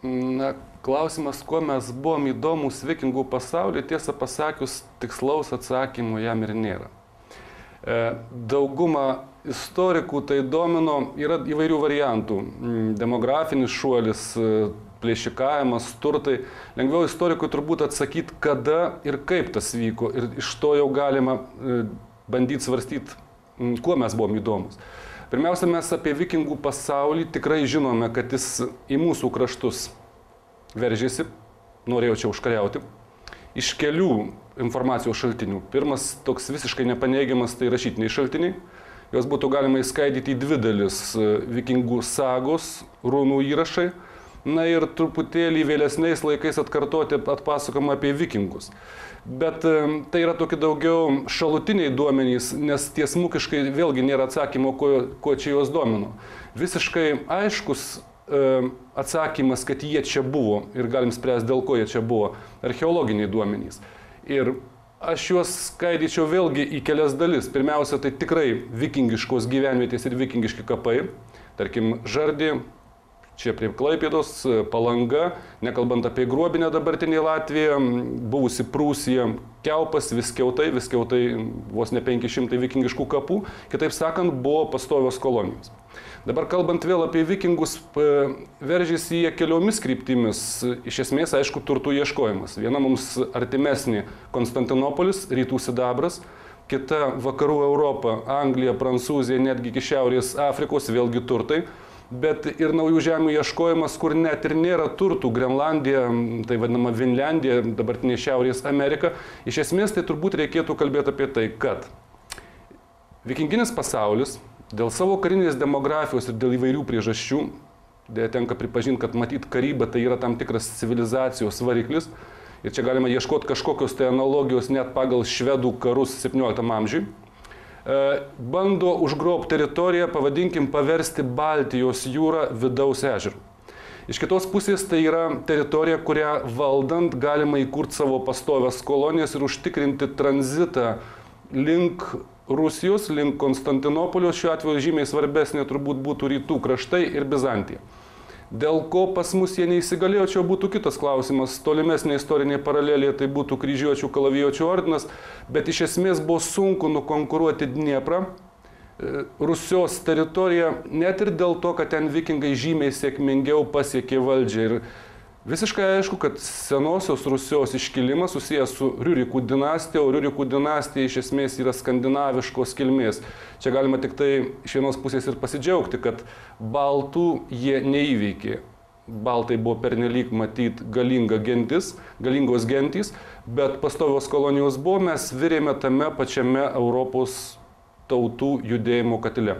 Na, klausimas, kuo mes buvom įdomus vikingų pasaulyje, tiesą pasakius, tikslaus atsakymų jam ir nėra. Dauguma istorikų tai domino, yra įvairių variantų. Demografinis šuolis, plėšikavimas, turtai. Lengviau istorikui turbūt atsakyti, kada ir kaip tas vyko. Ir iš to jau galima bandyti svarstyti, kuo mes buvom įdomus. Pirmiausia, mes apie vikingų pasaulį tikrai žinome, kad jis į mūsų kraštus veržėsi, norėjo čia užkariauti, iš kelių informacijos šaltinių. Pirmas toks visiškai nepaneigiamas tai rašytiniai šaltiniai. Jos būtų galima įskaidyti į dvi dalis – vikingų sagos, runų įrašai, na ir truputėlį vėlesniais laikais atpasakoma apie vikingus. Bet tai yra tokie daugiau šalutiniai duomenys, nes tiesmukiškai vėlgi nėra atsakymo, ko čia juos domino. Visiškai aiškus atsakymas, kad jie čia buvo ir galim spręsti, dėl ko jie čia buvo, archeologiniai duomenys. Ir aš juos skaidyčiau vėlgi į kelias dalis. Pirmiausia, tai tikrai vikingiškos gyvenvietės ir vikingiški kapai, tarkim Žardį, čia prie Klaipėdos, Palanga, nekalbant apie Gruobinę dabartinį Latviją, buvusi Prūsija, Kiaupas, Viskiautai vos ne 500 vikingiškų kapų, kitaip sakant, buvo pastovios kolonijos. Dabar kalbant vėl apie vikingus, veržėsi jie keliomis kryptimis, iš esmės, aišku, turtų ieškojimas. Viena mums artimesnė Konstantinopolis, rytų sidabras, kita vakarų Europa, Anglija, Prancūzija, netgi iki Šiaurės Afrikos, vėlgi turtai. Bet ir naujų žemių ieškojimas, kur net ir nėra turtų, Grenlandija, tai vadinama Vinlandija, dabartinė Šiaurės Amerika. Iš esmės tai turbūt reikėtų kalbėti apie tai, kad vikinginis pasaulis dėl savo karinės demografijos ir dėl įvairių priežasčių, tenka pripažinti, kad matyt karyba tai yra tam tikras civilizacijos variklis, ir čia galima ieškoti kažkokios tai analogijos net pagal švedų karus 17 amžiui, bando užgrobti teritoriją, pavadinkim, paversti Baltijos jūrą vidaus ežerų. Iš kitos pusės tai yra teritorija, kurią valdant galima įkurti savo pastovias kolonijas ir užtikrinti tranzitą link Rusijos, link Konstantinopolio, šiuo atveju žymiai svarbesnė turbūt būtų rytų kraštai ir Bizantija. Dėl ko pas mus jie neįsigalėjo, čia būtų kitas klausimas, tolimesnė istorinė paralelė, tai būtų kryžiuočių kalavijuočių ordinas, bet iš esmės buvo sunku nukonkuruoti Dnieprą, Rusijos teritoriją, net ir dėl to, kad ten vikingai žymiai sėkmingiau pasiekė valdžią. Ir visiškai aišku, kad senosios Rusijos iškilimas susijęs su Riurikų dinastija, o Riurikų dinastija iš esmės yra skandinaviškos kilmės. Čia galima tik tai iš vienos pusės ir pasidžiaugti, kad baltų jie neįveikė. Baltai buvo pernelyg matyt galingos gentys, bet pastovios kolonijos buvo, mes virėme tame pačiame Europos tautų judėjimo katile.